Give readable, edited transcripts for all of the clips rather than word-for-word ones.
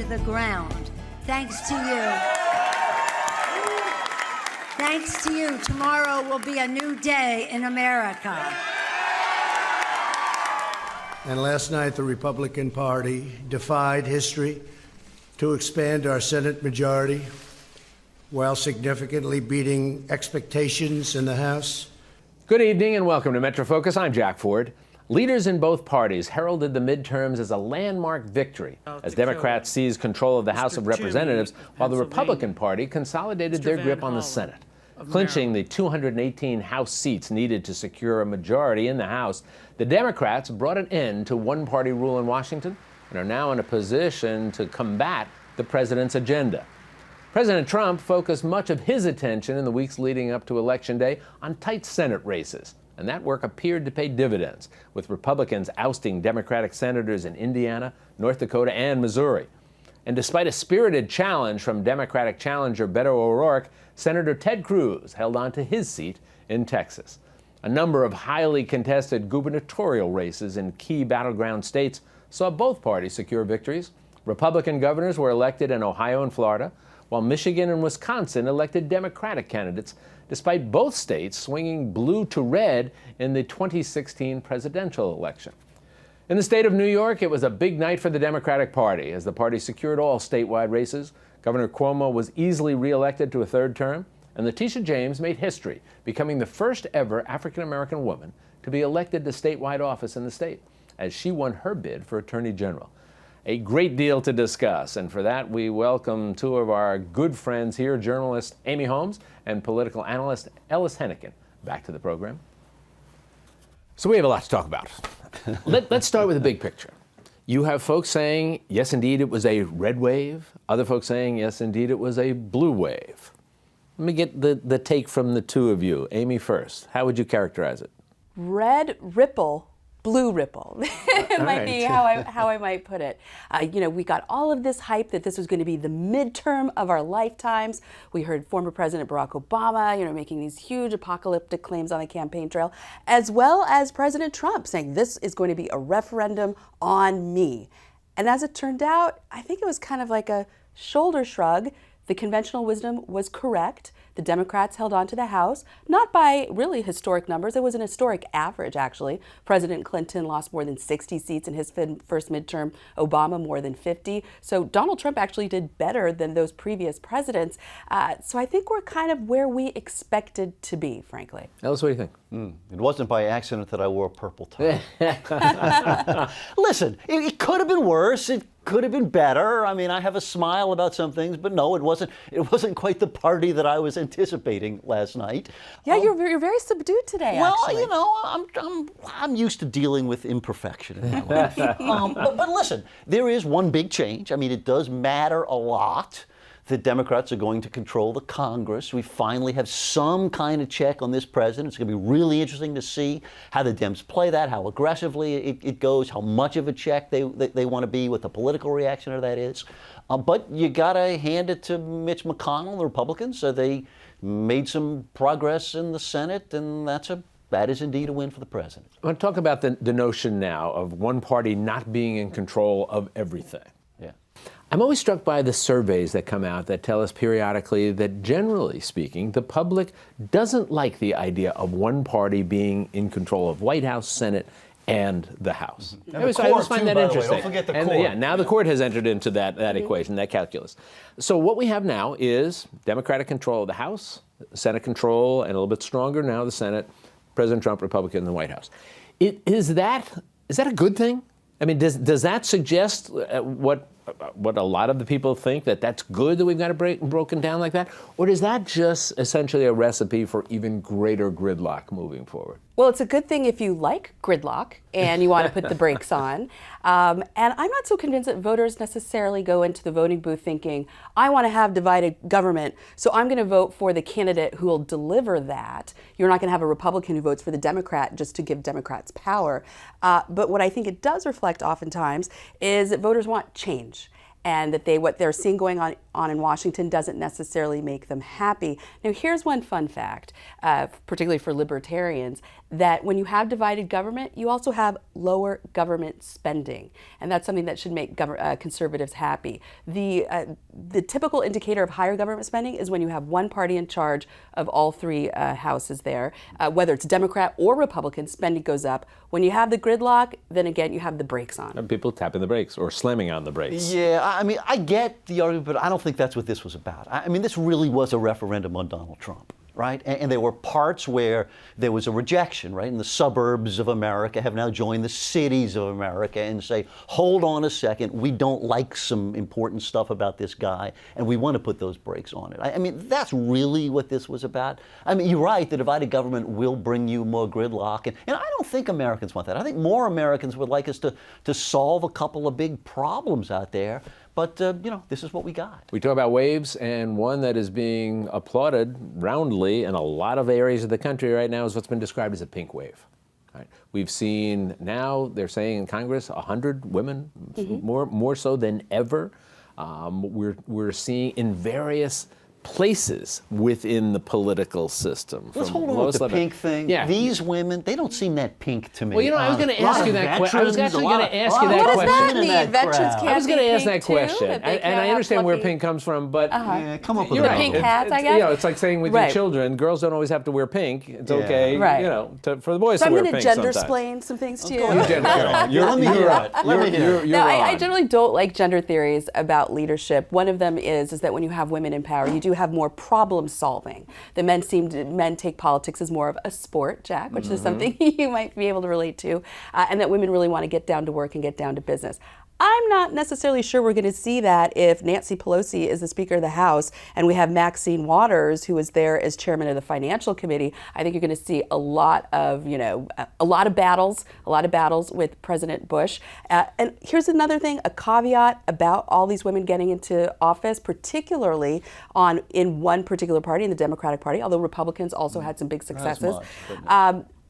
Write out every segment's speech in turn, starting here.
the ground. Thanks to you. Thanks to you, tomorrow will be a new day in America. And last night, the Republican Party defied history to expand our Senate majority while significantly beating expectations in the House. Good evening and welcome to Metro Focus. I'm Jack Ford. Leaders in both parties heralded the midterms as a landmark victory as Democrats seized control of the House of Representatives while the Republican Party consolidated their grip on the Senate. Clinching the 218 House seats needed to secure a majority in the House, the Democrats brought an end to one-party rule in Washington and are now in a position to combat the president's agenda. President Trump focused much of his attention in the weeks leading up to Election Day on tight Senate races. And that work appeared to pay dividends, with Republicans ousting Democratic senators in Indiana, North Dakota, and Missouri. And despite a spirited challenge from Democratic challenger Beto O'Rourke, Senator Ted Cruz held on to his seat in Texas. A number of highly contested gubernatorial races in key battleground states saw both parties secure victories. Republican governors were elected in Ohio and Florida, while Michigan and Wisconsin elected Democratic candidates, despite both states swinging blue to red in the 2016 presidential election. In the state of New York, it was a big night for the Democratic Party as the party secured all statewide races. Governor Cuomo was easily reelected to a third term, and Letitia James made history, becoming the first ever African-American woman to be elected to statewide office in the state, as she won her bid for Attorney General. A great deal to discuss, and for that we welcome two of our good friends here, journalist Amy Holmes and political analyst Ellis Hennigan. Back to the program. So we have a lot to talk about. Let's start with the big picture. You have folks saying, yes, indeed, it was a red wave. Other folks saying, yes, indeed, it was a blue wave. Let me get the take from the two of you. Amy first. How would you characterize it? Red ripple, blue ripple. It might be how I might put it. We got all of this hype that this was going to be the midterm of our lifetimes. We heard former President Barack Obama, making these huge apocalyptic claims on the campaign trail, as well as President Trump saying this is going to be a referendum on me. And as it turned out, I think it was kind of like a shoulder shrug. The conventional wisdom was correct. The Democrats held on to the House, not by really historic numbers. It was an historic average, actually. President Clinton lost more than 60 seats in his first midterm, Obama more than 50. So Donald Trump actually did better than those previous presidents. So I think we're kind of where we expected to be, frankly. Ellis, what do you think? It wasn't by accident that I wore a purple tie. Listen, it could have been worse. It could have been better. I mean, I have a smile about some things, but no, it wasn't quite the party that I was anticipating last night. Yeah, you're very subdued today, well, actually. I'm used to dealing with imperfection in my life. But listen, there is one big change. I mean, it does matter a lot. The Democrats are going to control the Congress. We finally have some kind of check on this president. It's going to be really interesting to see how the Dems play that, how aggressively it goes, how much of a check they want to be, what the political reaction to that is. But you got to hand it to Mitch McConnell and the Republicans. So they made some progress in the Senate, and that is indeed a win for the president. I want to talk about the notion now of one party not being in control of everything. I'm always struck by the surveys that come out that tell us periodically that, generally speaking, the public doesn't like the idea of one party being in control of White House, Senate, and the House. And I always find that interesting. Don't forget the court. Now the court has entered into that equation, that calculus. So what we have now is Democratic control of the House, Senate control, and a little bit stronger now the Senate, President Trump, Republican, in the White House. Is that a good thing? I mean, does that suggest what a lot of the people think, that's good that we've got it broken down like that? Or is that just essentially a recipe for even greater gridlock moving forward? Well, it's a good thing if you like gridlock and you want to put the brakes on. And I'm not so convinced that voters necessarily go into the voting booth thinking, I want to have divided government, so I'm going to vote for the candidate who will deliver that. You're not going to have a Republican who votes for the Democrat just to give Democrats power. But what I think it does reflect oftentimes is that voters want change, and that what they're seeing going on in Washington doesn't necessarily make them happy. Now, here's one fun fact, particularly for libertarians. that when you have divided government, you also have lower government spending. And that's something that should make conservatives happy. The typical indicator of higher government spending is when you have one party in charge of all three houses there. Whether it's Democrat or Republican, spending goes up. When you have the gridlock, then again, you have the brakes on. And people tapping the brakes or slamming on the brakes. Yeah, I mean, I get the argument, but I don't think that's what this was about. I mean, this really was a referendum on Donald Trump, right? And there were parts where there was a rejection, right? And the suburbs of America have now joined the cities of America and say, hold on a second, we don't like some important stuff about this guy, and we want to put those brakes on it. I mean, that's really what this was about. I mean, you're right, the divided government will bring you more gridlock, and I don't think Americans want that. I think more Americans would like us to solve a couple of big problems out there. But, this is what we got. We talk about waves, and one that is being applauded roundly in a lot of areas of the country right now is what's been described as a pink wave. Right? We've seen now, they're saying in Congress, 100 women, more so than ever. We're seeing in various places within the political system. Let's hold on with the pink thing. Yeah. These women, they don't seem that pink to me. Well, I was going to ask you that question. I was actually going to ask you that What question. does that mean? Veterans can't I was going to be ask pink that question, too? and I understand where pink comes from, but Yeah, come up with you're a right. pink hats, I guess? It's like saying with your children, girls don't always have to wear pink. It's okay, Right. for the boys So to I'm wear going pink to gender sometimes. explain some things to you. You're right. No, I generally don't like gender theories about leadership. One of them is that when you have women in power, you do have more problem solving. The men take politics as more of a sport, Jack, which is something you might be able to relate to, and that women really want to get down to work and get down to business. I'm not necessarily sure we're going to see that if Nancy Pelosi is the Speaker of the House and we have Maxine Waters, who is there as chairman of the Financial Committee. I think you're going to see a lot of battles with President Bush. And here's another thing, a caveat about all these women getting into office, particularly in one particular party, in the Democratic Party, although Republicans also had some big successes.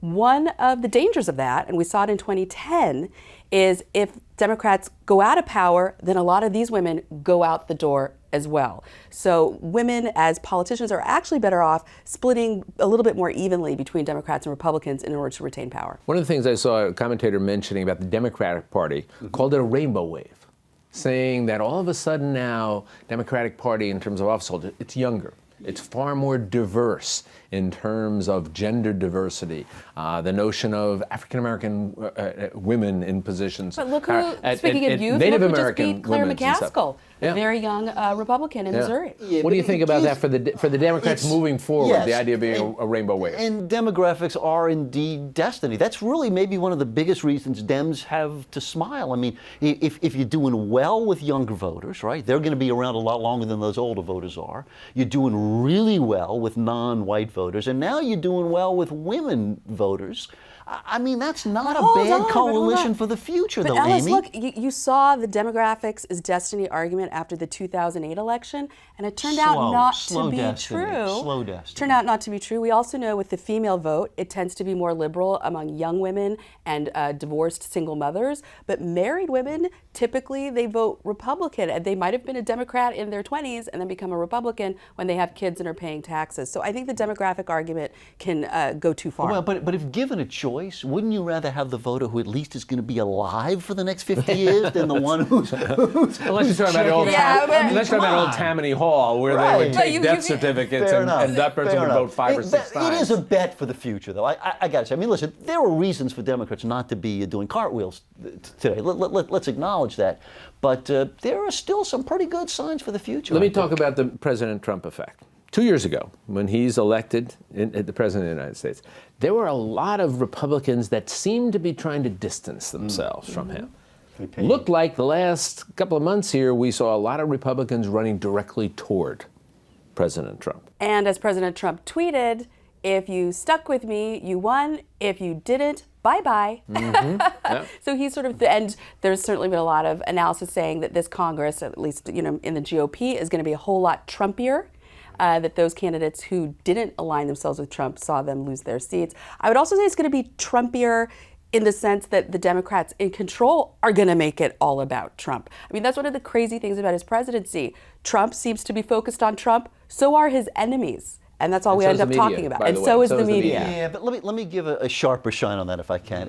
One of the dangers of that, and we saw it in 2010, is if Democrats go out of power, then a lot of these women go out the door as well. So women as politicians are actually better off splitting a little bit more evenly between Democrats and Republicans in order to retain power. One of the things I saw a commentator mentioning about the Democratic Party called it a rainbow wave, saying that all of a sudden now, Democratic Party in terms of office holders, it's younger. It's far more diverse in terms of gender diversity, the notion of African-American women in positions. But look who, speaking of youth, Native look who American just beat Claire McCaskill, a very young Republican in Missouri. Yeah, what do you think about that for the Democrats moving forward, yes, the idea of being a rainbow wave? And demographics are indeed destiny. That's really maybe one of the biggest reasons Dems have to smile. I mean, if you're doing well with younger voters, right, they're going to be around a lot longer than those older voters are. You're doing really well with non-white voters, and now you're doing well with women voters. I mean, that's not a bad coalition for the future, though, Alice, Amy. look, you saw the demographics is destiny argument after the 2008 election, and it turned out not to be true. Slow destiny. Turned out not to be true. We also know with the female vote, it tends to be more liberal among young women and divorced single mothers. But married women, typically, they vote Republican, and they might have been a Democrat in their 20s and then become a Republican when they have kids and are paying taxes. So I think the demographic argument can go too far. Well, but if given a choice, wouldn't you rather have the voter who at least is going to be alive for the next 50 years than the one who's Unless you're talking about old Tammany Hall, where they would take death certificates and that person would vote 5 or 6 times. It is a bet for the future, though. I got to say, I mean, listen, there are reasons for Democrats not to be doing cartwheels today. Let's acknowledge that. But there are still some pretty good signs for the future. Let me talk about the President Trump effect. 2 years ago, when he's elected the President of the United States, there were a lot of Republicans that seemed to be trying to distance themselves from him. Looked like the last couple of months here, we saw a lot of Republicans running directly toward President Trump. And as President Trump tweeted, if you stuck with me, you won. If you didn't, bye-bye. So he's sort of, and there's certainly been a lot of analysis saying that this Congress, at least in the GOP, is going to be a whole lot Trumpier. That those candidates who didn't align themselves with Trump saw them lose their seats. I would also say it's going to be Trumpier in the sense that the Democrats in control are going to make it all about Trump. I mean, that's one of the crazy things about his presidency. Trump seems to be focused on Trump. So are his enemies. And that's all And we so end is up the talking media, about. by And the so way. is the media. Yeah, but let me give a sharper shine on that if I can.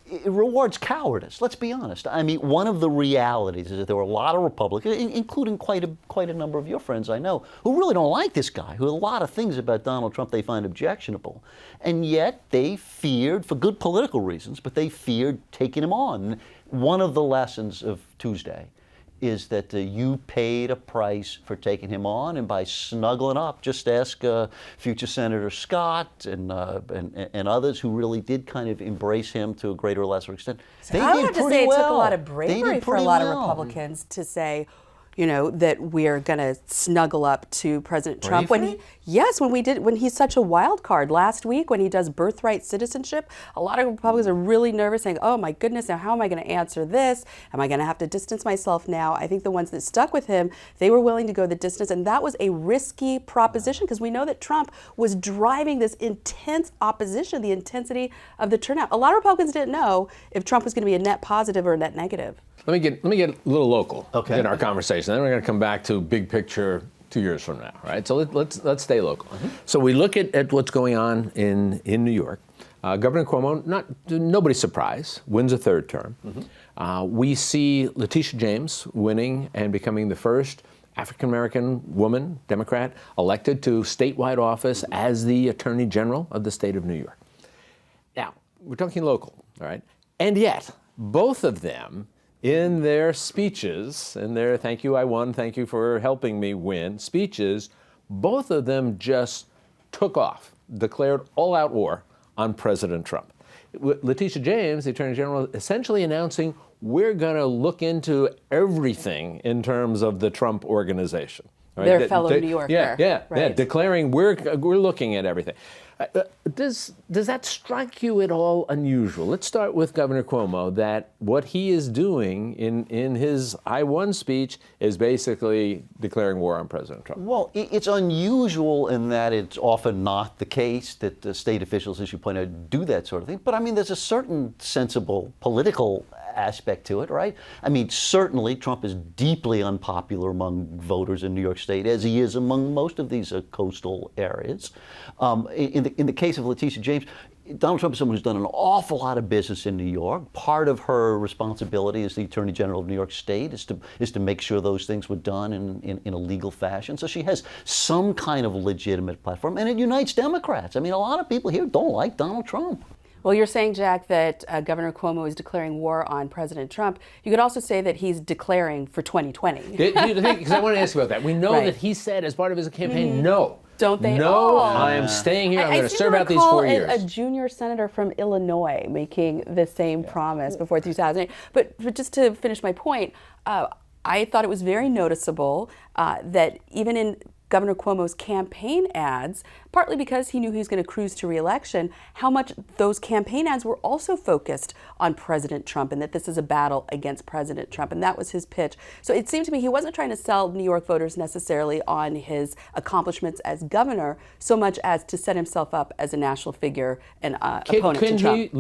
It rewards cowardice. Let's be honest. I mean, one of the realities is that there were a lot of Republicans, including quite a number of your friends I know, who really don't like this guy. Who have a lot of things about Donald Trump they find objectionable, and yet they feared, for good political reasons, but they feared taking him on. One of the lessons of Tuesday is that you paid a price for taking him on, and by snuggling up, just ask future Senator Scott and others who really did kind of embrace him to a greater or lesser extent. They I would did have to pretty say it well. took a lot of They bravery did for a pretty lot of well. Republicans to say, you know, that we're going to snuggle up to President Trump when he's such a wild card. Last week when he does birthright citizenship, a lot of Republicans are really nervous, saying, oh my goodness, now how am I going to answer this? Am I going to have to distance myself now? I think the ones that stuck with him, they were willing to go the distance, and that was a risky proposition because we know that Trump was driving this intense opposition, the intensity of the turnout. A lot of Republicans didn't know if Trump was going to be a net positive or a net negative. Let me get a little local Okay. in our conversation. Then we're going to come back to big picture 2 years from now, right? So let's stay local. So we look at what's going on in New York. Governor Cuomo, nobody's surprise, wins a third term. We see Letitia James winning and becoming the first African-American woman, Democrat, elected to statewide office as the Attorney General of the state of New York. Now, we're talking local, all right? And yet, both of them, in their speeches, in their thank you, I won, thank you for helping me win speeches, both of them just took off, declared all-out war on President Trump. Letitia James, the Attorney General, essentially announcing we're going to look into everything in terms of the Trump organization. Right? Their fellow New Yorker. Yeah, right. declaring we're looking at everything. Does that strike you at all unusual? Let's start with Governor Cuomo, that what he is doing in his I won speech is basically declaring war on President Trump. Well, it's unusual in that it's often not the case that the state officials, as you point out, do that sort of thing. But I mean, there's a certain sensible political aspect to it, right? I mean, certainly Trump is deeply unpopular among voters in New York State, as he is among most of these coastal areas. In the case of Letitia James, Donald Trump is someone who's done an awful lot of business in New York. Part of her responsibility as the Attorney General of New York State is to make sure those things were done in a legal fashion. So she has some kind of legitimate platform, and it unites Democrats. I mean, a lot of people here don't like Donald Trump. Well, you're saying, Jack, that Governor Cuomo is declaring war on President Trump. You could also say that he's declaring for 2020. Because I want to ask you about that. We know Right. that he said as part of his campaign, no. Don't they No, all? I am staying here. I'm going to seem serve out these 4 years. A junior senator from Illinois making the same promise before 2008. But just to finish my point, I thought it was very noticeable that even in Governor Cuomo's campaign ads, partly because he knew he was going to cruise to re-election, how much those campaign ads were also focused on President Trump and that this is a battle against President Trump. And that was his pitch. So it seemed to me he wasn't trying to sell New York voters necessarily on his accomplishments as governor so much as to set himself up as a national figure and opponent to Trump.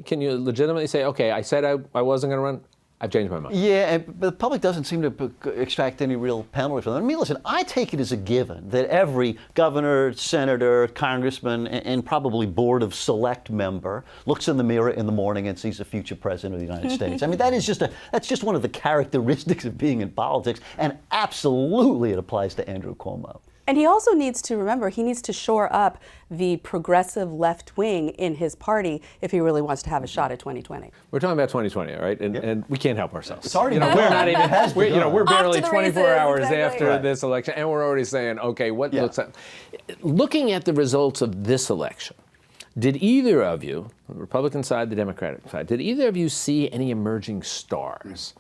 Can you legitimately say, okay, I said I wasn't going to run, I've changed my mind? Yeah, but the public doesn't seem to extract any real penalty from that. I mean, listen, I take it as a given that every governor, senator, congressman, and probably board of select member looks in the mirror in the morning and sees a future president of the United States. I mean, that's just one of the characteristics of being in politics, and absolutely it applies to Andrew Cuomo. And he also needs to remember, he needs to shore up the progressive left wing in his party if he really wants to have a shot at 2020. We're talking about 2020, all right? And we can't help ourselves. It's already we're not even. We're barely Off to the 24 races, hours exactly. after Right. this election, and we're already saying, okay, what looks like. Looking at the results of this election, did either of you, the Republican side, the Democratic side, did either of you see any emerging stars?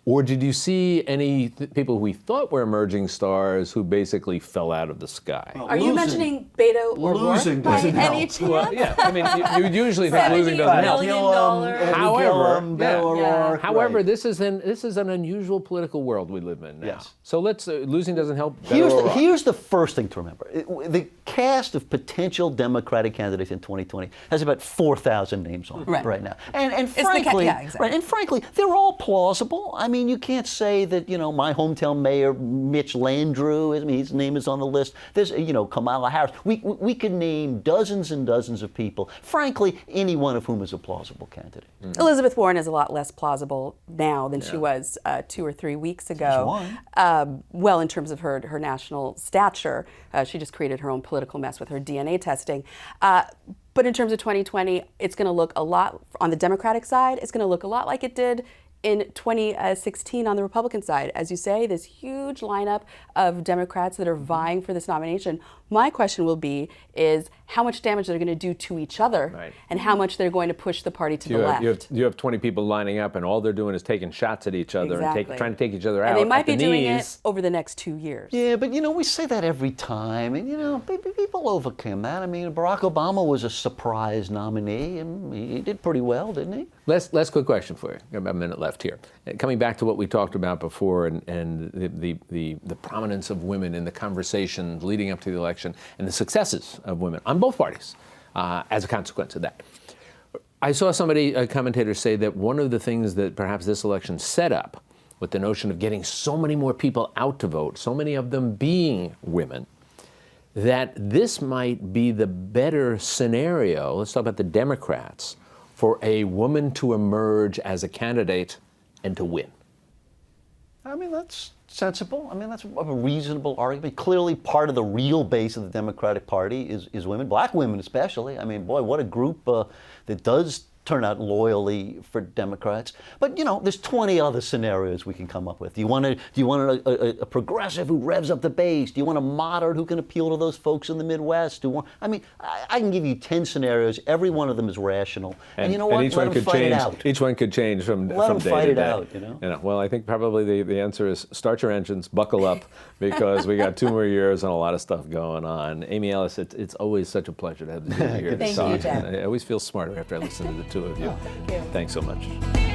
Or did you see any people we thought were emerging stars who basally fell out of the sky? Are you mentioning Beto or Losing Rourke by doesn't any help. chance? Yeah, I mean, you usually think losing doesn't help. $70 million. However, Beto O'Rourke, Mark. However, right. this is an unusual political world we live in now. Yes. So let's losing doesn't help. Better or wrong. Here's the first thing to remember. The cast of potential Democratic candidates in 2020 has about 4,000 names on it right now. And frankly, exactly. and frankly, they're all plausible. I mean, you can't say that, my hometown mayor, Mitch Landrieu, his name is on the list. There's, Kamala Harris. We could name dozens and dozens of people, frankly, any one of whom is a plausible candidate. Elizabeth Warren is a lot less plausible now than she was 2 or 3 weeks ago. Well, in terms of her national stature, she just created her own political mess with her DNA testing. But in terms of 2020, it's going to look a lot, on the Democratic side, it's going to look a lot like it did in 2016 on the Republican side. As you say, this huge lineup of Democrats that are vying for this nomination. My question will be is how much damage they're going to do to each other and how much they're going to push the party to the left. You have 20 people lining up, and all they're doing is taking shots at each other and trying to take each other out. And they might be doing it over the next 2 years. Yeah, but we say that every time, and people overcome that. I mean, Barack Obama was a surprise nominee, and he did pretty well, didn't he? Last quick question for you. Got about a minute left here. Coming back to what we talked about before, and the prominence of women in the conversation leading up to the election, and the successes of women on both parties as a consequence of that. I saw a commentator say that one of the things that perhaps this election set up, with the notion of getting so many more people out to vote, so many of them being women, that this might be the better scenario, let's talk about the Democrats, for a woman to emerge as a candidate and to win. I mean, that's sensible. I mean, that's a reasonable argument. Clearly, part of the real base of the Democratic Party is women, black women especially. I mean, boy, what a group that does turn out loyally for Democrats. But there's 20 other scenarios we can come up with. Do you want a progressive who revs up the base? Do you want a moderate who can appeal to those folks in the Midwest? I can give you 10 scenarios. Every one of them is rational. And you know what? Each one could change. Each one could change from day to day. Let them fight it out. Well, I think probably the answer is start your engines, buckle up, because we got 2 more years and a lot of stuff going on. Amy Ellis, it's always such a pleasure to have you here. Thank you, Jack. I always feel smarter after I listen to the two of you. Oh, thank you. Thanks so much.